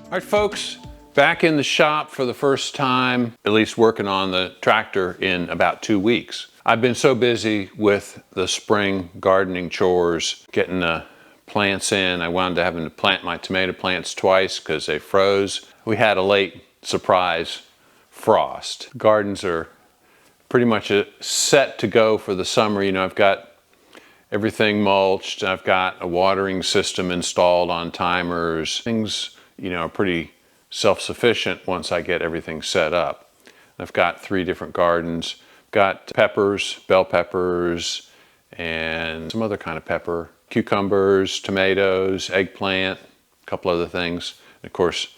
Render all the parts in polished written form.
All right, folks, back in the shop for the first time, at least working on the tractor in about 2 weeks. I've been so busy with the spring gardening chores, getting the plants in. I wound up having to plant my tomato plants twice because they froze. We had a late surprise frost. Gardens are pretty much set to go for the summer. You know, I've got everything mulched. I've got a watering system installed on timers. Things, you know, are pretty self-sufficient once I get everything set up. I've got 3 different gardens. Got peppers, bell peppers, and some other kind of pepper. Cucumbers, tomatoes, eggplant, a couple other things. And of course,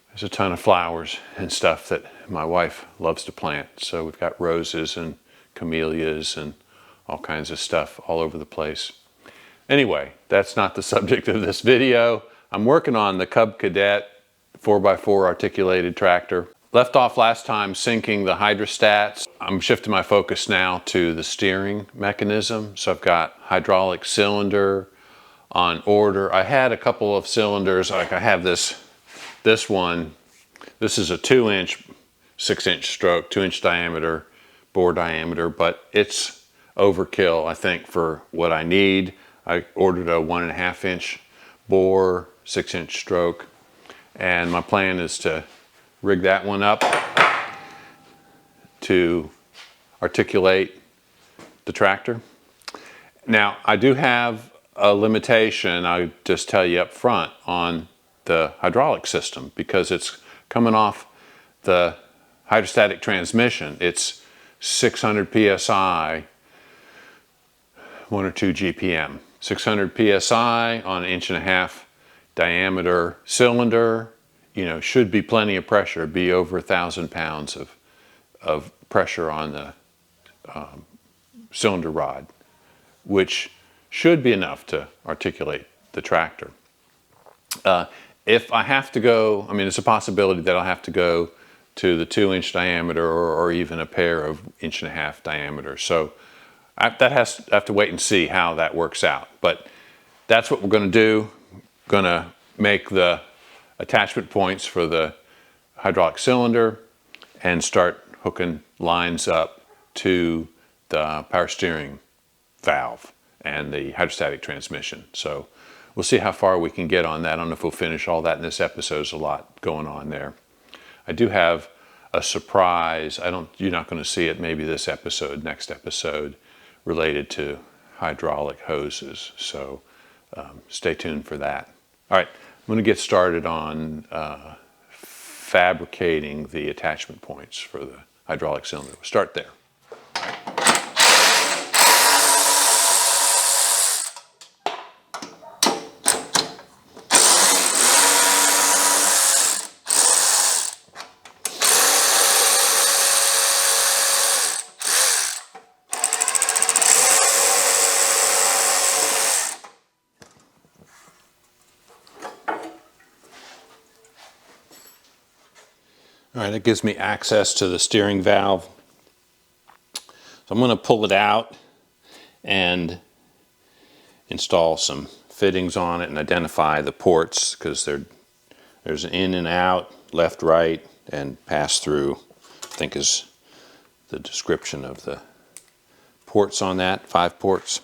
there's a ton of flowers and stuff that my wife loves to plant. So we've got roses and camellias and all kinds of stuff all over the place. Anyway, that's not the subject of this video. I'm working on the Cub Cadet 4x4 articulated tractor. Left off last time syncing the hydrostats. I'm shifting my focus now to the steering mechanism. So I've got hydraulic cylinder on order. I had a couple of cylinders, like I have this one. This is a 2-inch, 6-inch stroke, 2-inch diameter, bore diameter, but it's overkill, I think, for what I need. I ordered a 1.5-inch bore, 6-inch stroke, and my plan is to rig that one up to articulate the tractor. Now, I do have a limitation, I'll just tell you up front, on the hydraulic system because it's coming off the hydrostatic transmission. It's 600 psi, 1 or 2 GPM. 600 psi on an 1.5-inch diameter cylinder, you know, should be plenty of pressure, be over 1,000 pounds of pressure on the cylinder rod, which should be enough to articulate the tractor. If I have to go, I mean, it's a possibility that I'll have to go to the 2-inch diameter or even a pair of 1.5-inch diameter. So I have to wait and see how that works out. But that's what we're going to do. Going to make the attachment points for the hydraulic cylinder and start hooking lines up to the power steering valve and the hydrostatic transmission. So we'll see how far we can get on that. I don't know if we'll finish all that in this episode. There's a lot going on there. I do have a surprise. You're not going to see it maybe this episode, next episode, related to hydraulic hoses. So stay tuned for that. All right, I'm going to get started on fabricating the attachment points for the hydraulic cylinder. We'll start there. All right, that gives me access to the steering valve. So I'm going to pull it out and install some fittings on it and identify the ports because there's an in and out, left, right, and pass through, I think is the description of the ports on that, 5 ports.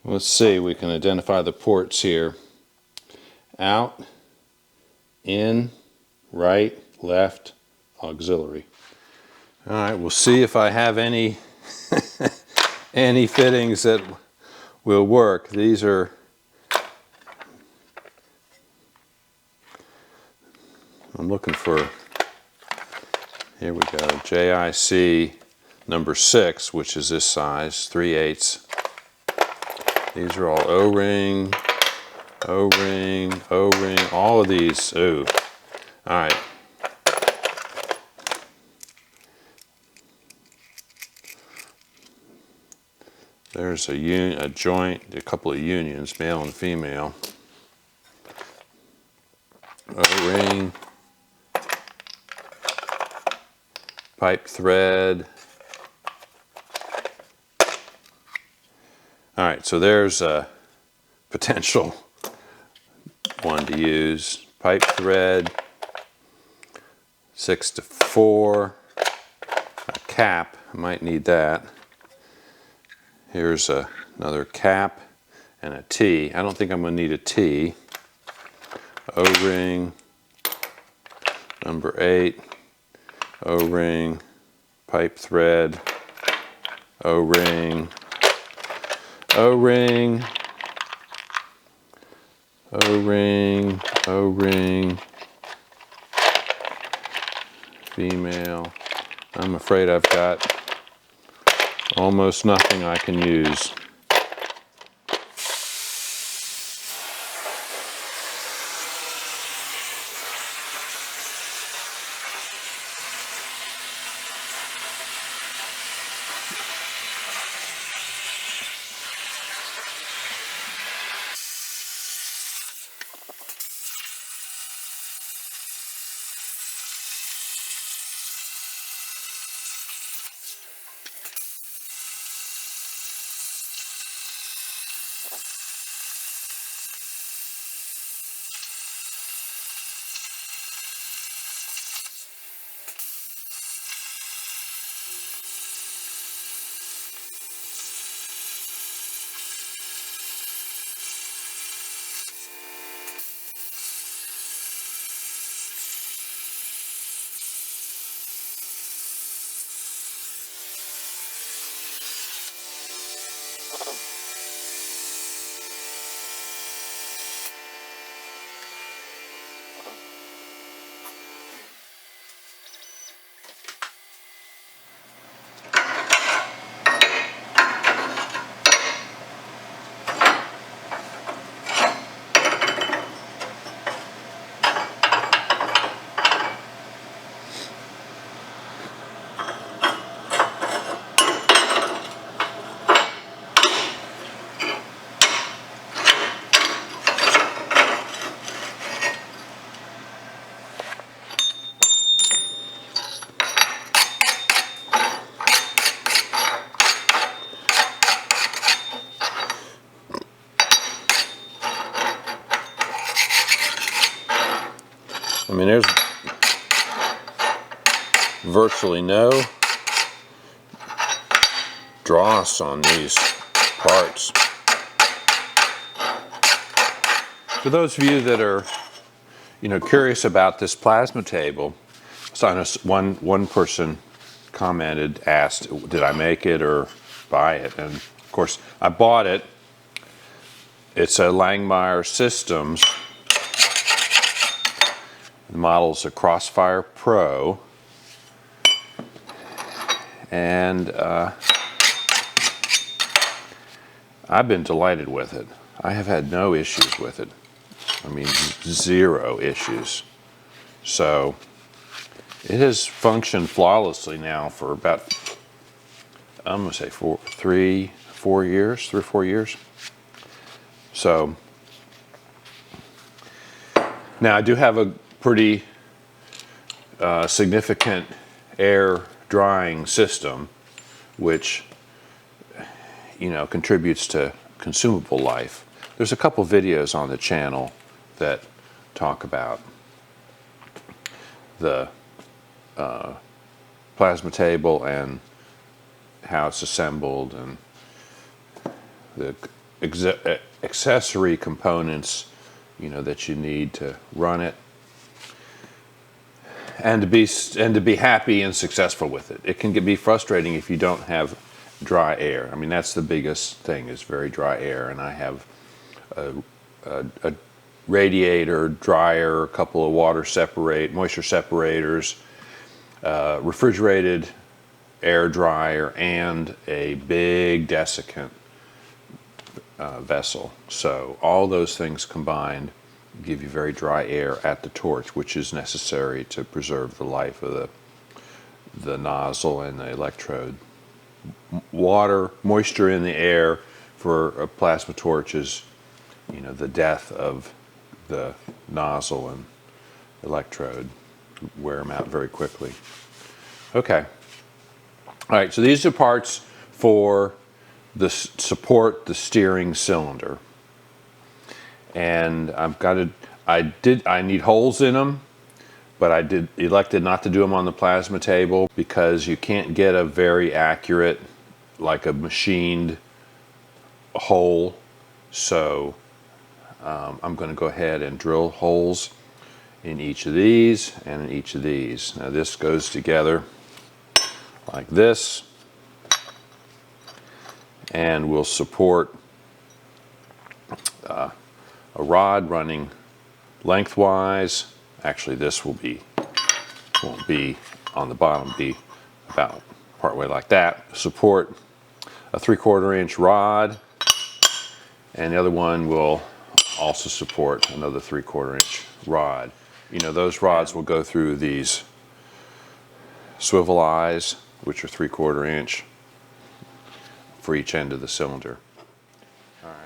Let's see, we can identify the ports here. Out, in, right, left, auxiliary. All right, we'll see if I have any any fittings that will work. These are I'm looking for, here we go, JIC number 6, which is this size, 3/8. These are all O-ring, O-ring, O-ring, all of these. Ooh. All right. There's a joint, a couple of unions, male and female. O-ring, pipe thread. All right, so there's a potential one to use. Pipe thread, 6 to 4, a cap, I might need that. Here's another cap and a T. I don't think I'm going to need a T. O-ring, number 8, O-ring, pipe thread, O-ring, O-ring, O-ring, O-ring, female. I'm afraid I've got almost nothing I can use. I mean, there's virtually no dross on these parts. For those of you that are, curious about this plasma table, so I know one person commented, asked, did I make it or buy it? And of course, I bought it. It's a Langmuir Systems. The model's a Crossfire Pro, and I've been delighted with it. I have had no issues with it. I mean, 0 issues. So it has functioned flawlessly now for about, I'm going to say 3 or 4 years. So now I do have a pretty significant air drying system, which contributes to consumable life. There's a couple videos on the channel that talk about the plasma table and how it's assembled and the accessory components, you know, that you need to run it, and to be happy and successful with it. It can be frustrating if you don't have dry air. I mean, that's the biggest thing, is very dry air. And I have a radiator, dryer, a couple of moisture separators, refrigerated air dryer, and a big desiccant vessel. So all those things combined give you very dry air at the torch, which is necessary to preserve the life of the nozzle and the electrode. Moisture in the air for a plasma torch is, you know, the death of the nozzle and electrode. Wear them out very quickly. Okay. All right, so these are parts for support the steering cylinder. And I need holes in them, but I elected not to do them on the plasma table because you can't get a very accurate, like a machined hole. So I'm going to go ahead and drill holes in each of these and in each of these. Now this goes together like this, and will support a rod running lengthwise. Actually, this won't be on the bottom, be about partway like that. Support a 3/4 inch rod, and the other one will also support another 3/4 inch rod. You know, those rods will go through these swivel eyes, which are 3/4 inch for each end of the cylinder. All right.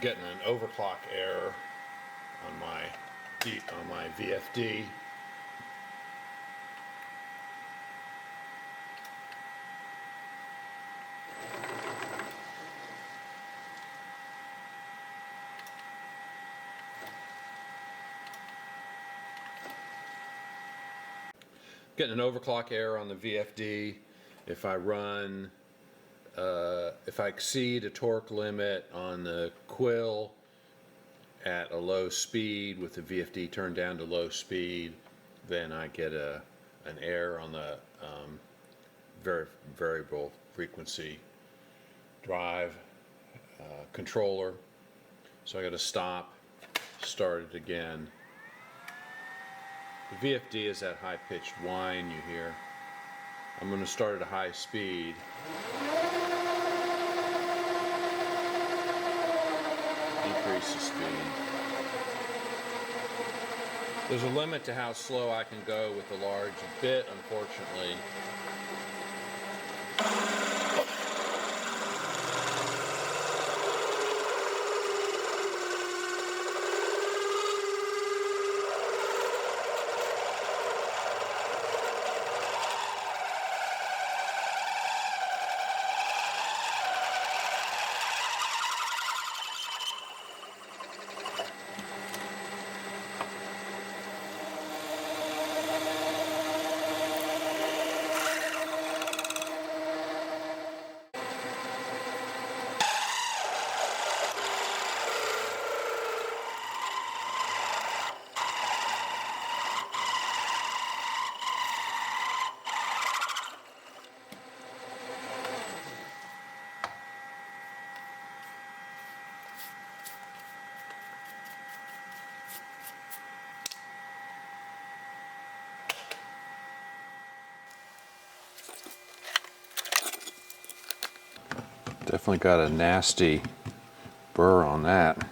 getting an overclock error on my VFD. Getting an overclock error on the VFD if I run, if I exceed a torque limit on the quill at a low speed with the VFD turned down to low speed, then I get an error on the variable frequency drive controller. So I got to stop, start it again. The VFD is that high-pitched whine you hear. I'm going to start at a high speed. Decrease the speed. There's a limit to how slow I can go with the large bit, unfortunately. Definitely got a nasty burr on that.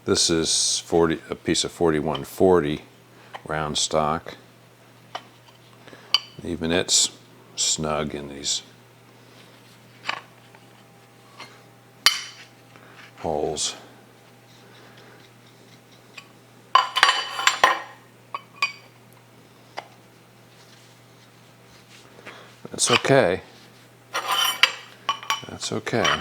This is a piece of 4140 round stock. Even it's snug in these holes. That's okay. That's okay.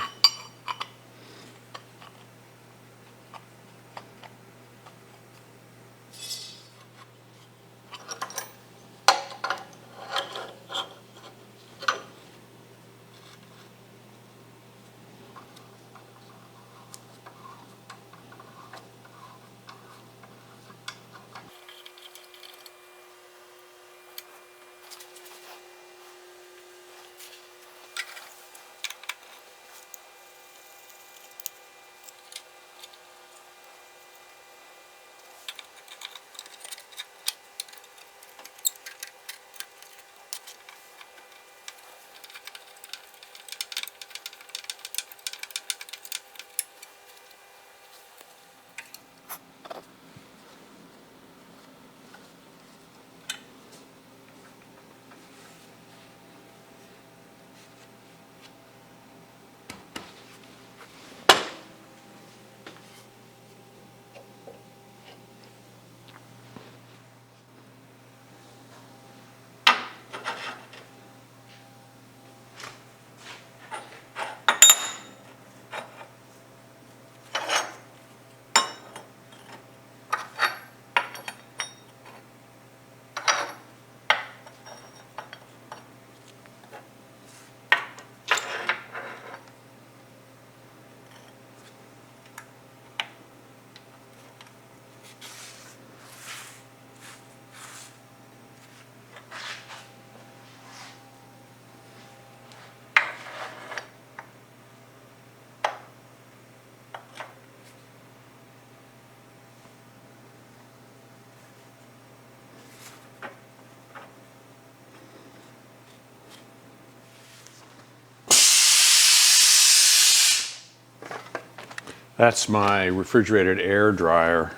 That's my refrigerated air dryer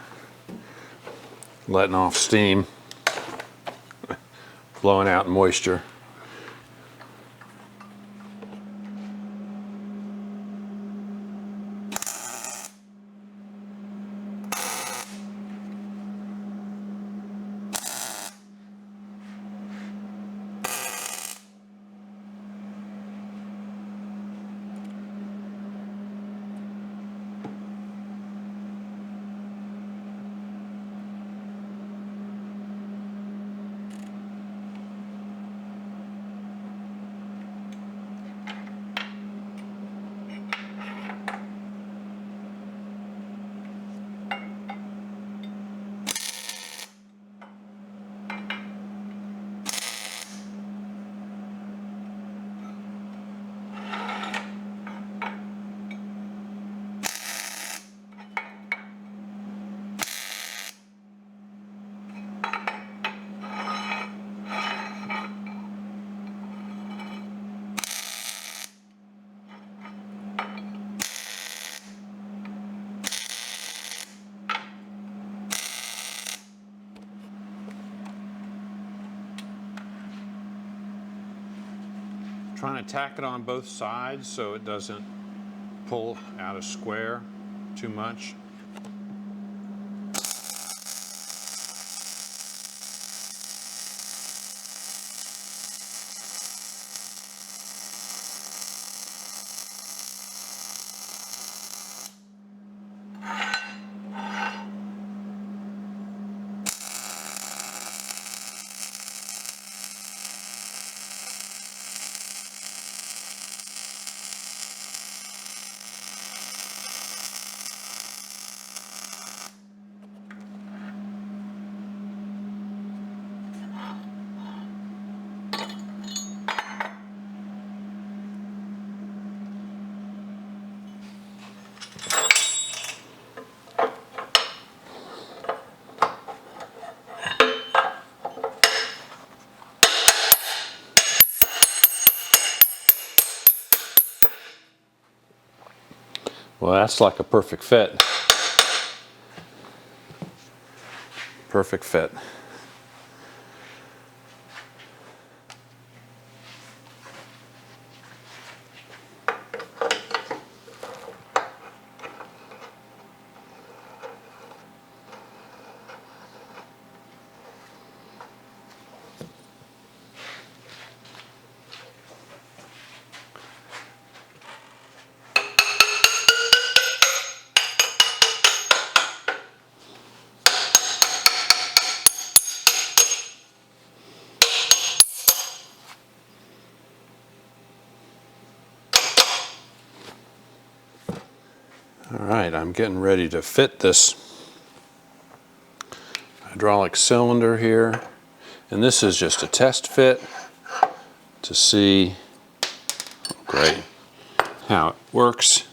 letting off steam, blowing out moisture. Trying to tack it on both sides so it doesn't pull out a square too much. Well, that's like a perfect fit. Perfect fit. All right, I'm getting ready to fit this hydraulic cylinder here. And this is just a test fit to see, great, how it works.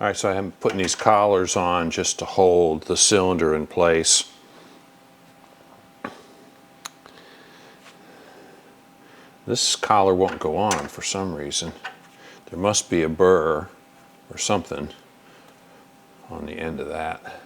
All right, so I'm putting these collars on just to hold the cylinder in place. This collar won't go on for some reason. There must be a burr or something on the end of that.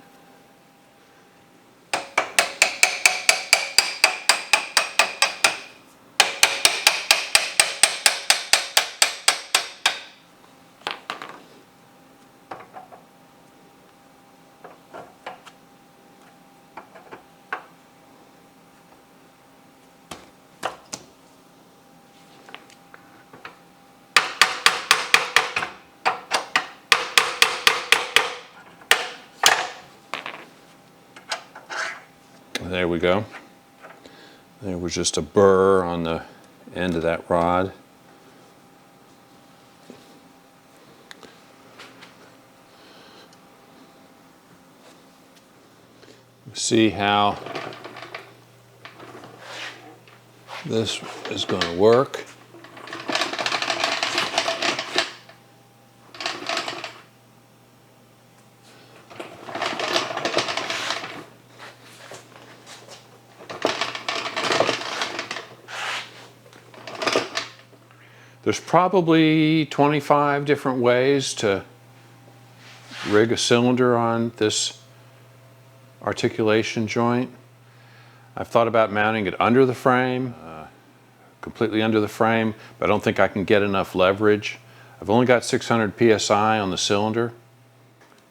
There we go. There was just a burr on the end of that rod. See how this is going to work. There's probably 25 different ways to rig a cylinder on this articulation joint. I've thought about mounting it under the frame, completely under the frame, but I don't think I can get enough leverage. I've only got 600 psi on the cylinder.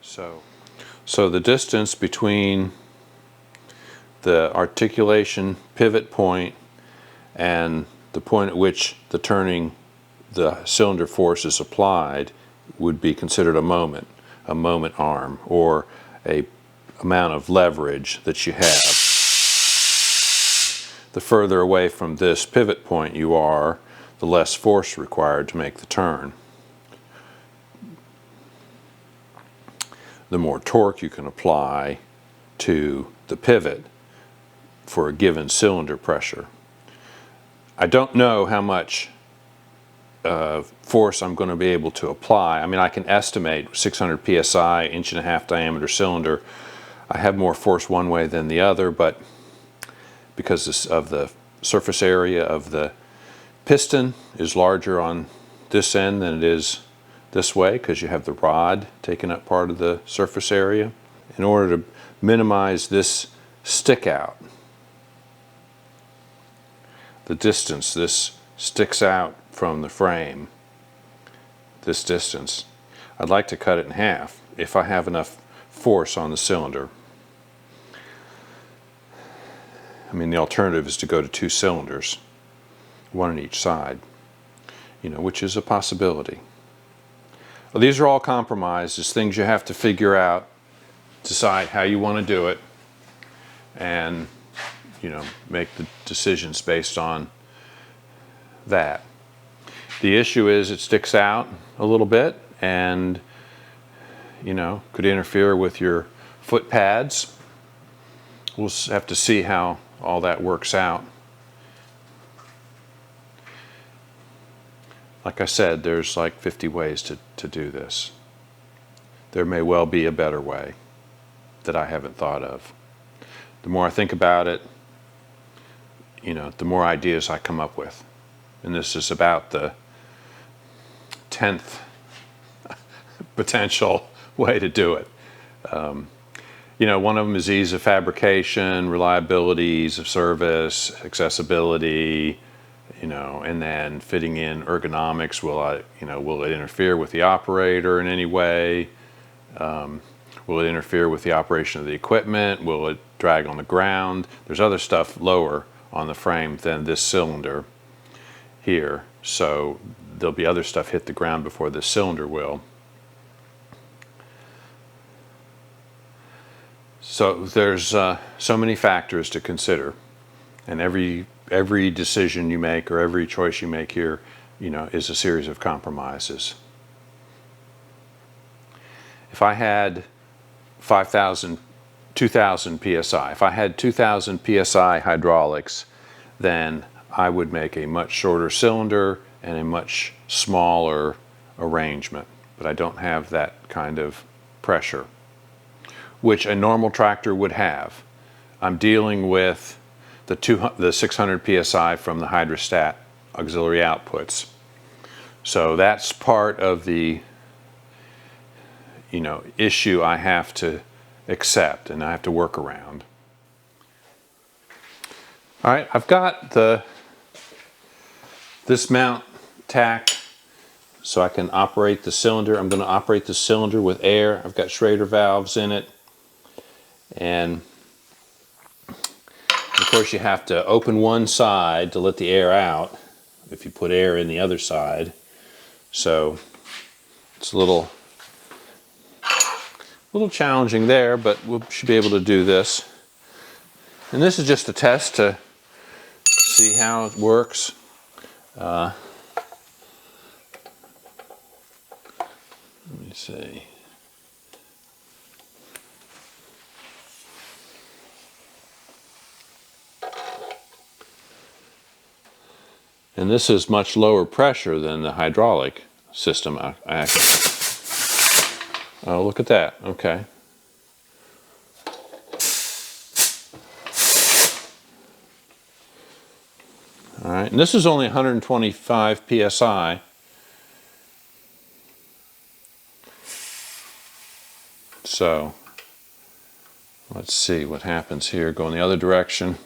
So the distance between the articulation pivot point and the point at which the cylinder force is applied would be considered a moment arm, or a amount of leverage that you have. The further away from this pivot point you are, the less force required to make the turn. The more torque you can apply to the pivot for a given cylinder pressure. I don't know how much force I'm going to be able to apply. I mean, I can estimate 600 psi, 1.5" diameter cylinder. I have more force one way than the other, but because of the surface area of the piston is larger on this end than it is this way, because you have the rod taking up part of the surface area. In order to minimize this stick out, the distance this sticks out from the frame, this distance, I'd like to cut it in half if I have enough force on the cylinder. I mean, the alternative is to go to 2 cylinders, one on each side, which is a possibility. Well, these are all compromises, things you have to figure out, decide how you want to do it, and make the decisions based on that. The issue is it sticks out a little bit and could interfere with your foot pads. We'll have to see how all that works out. Like I said, there's like 50 ways to do this. There may well be a better way that I haven't thought of. The more I think about it, the more ideas I come up with. And this is about the 10th potential way to do it. One of them is ease of fabrication, reliability, ease of service, accessibility, and then fitting in ergonomics. Will it interfere with the operator in any way? Will it interfere with the operation of the equipment? Will it drag on the ground? There's other stuff lower on the frame than this cylinder here, so there'll be other stuff hit the ground before this cylinder will. So there's so many factors to consider, and every decision you make or every choice you make here, is a series of compromises. If I had 2,000 psi, if I had 2,000 psi hydraulics, then I would make a much shorter cylinder and a much smaller arrangement. But I don't have that kind of pressure, which a normal tractor would have. I'm dealing with the 600 psi from the hydrostat auxiliary outputs. So that's part of the issue I have to accept and I have to work around. All right, I've got this mount tacked so I can operate the cylinder. I'm going to operate the cylinder with air. I've got Schrader valves in it, and of course you have to open one side to let the air out if you put air in the other side. So it's a little challenging there, but we should be able to do this. And this is just a test to see how it works. Let me see. And this is much lower pressure than the hydraulic system. Oh, look at that. Okay. All right, and this is only 125 psi. So let's see what happens here. Go in the other direction.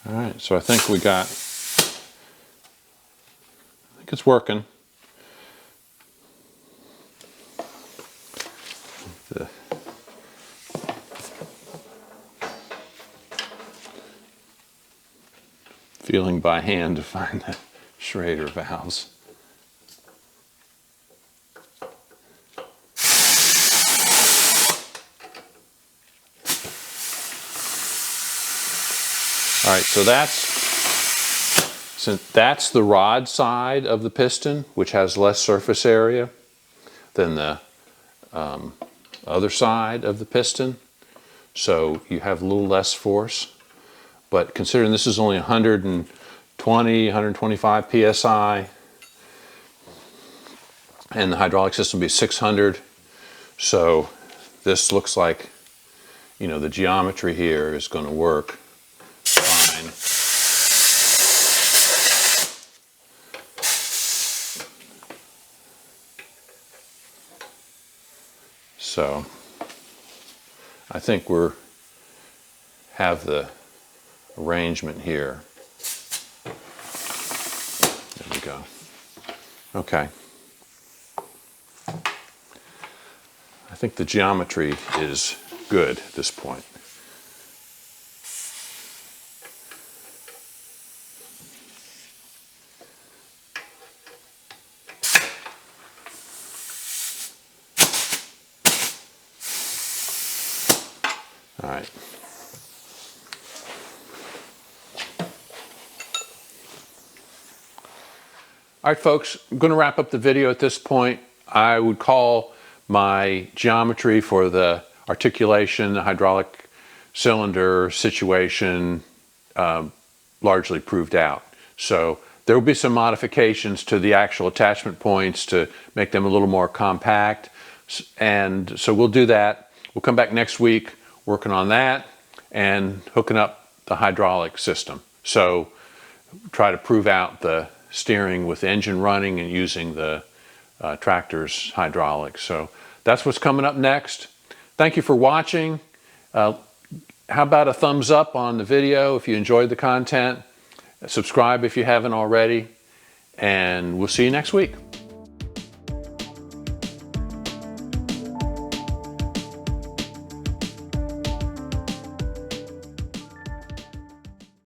All right, so I think it's working. Feeling by hand to find the Schrader valves. All right, so that's the rod side of the piston, which has less surface area than the other side of the piston. So you have a little less force. But considering this is only 120, 125 psi, and the hydraulic system will be 600, so this looks like, the geometry here is going to work fine. So I think have the arrangement here. There we go. Okay. I think the geometry is good at this point. All right. All right, folks, I'm going to wrap up the video at this point. I would call my geometry for the articulation, the hydraulic cylinder situation largely proved out. So there will be some modifications to the actual attachment points to make them a little more compact. And so we'll do that. We'll come back next week working on that and hooking up the hydraulic system. So try to prove out the steering with the engine running and using the tractor's hydraulics. So that's what's coming up next. Thank you for watching. How about a thumbs up on the video if you enjoyed the content? Subscribe if you haven't already, and we'll see you next week.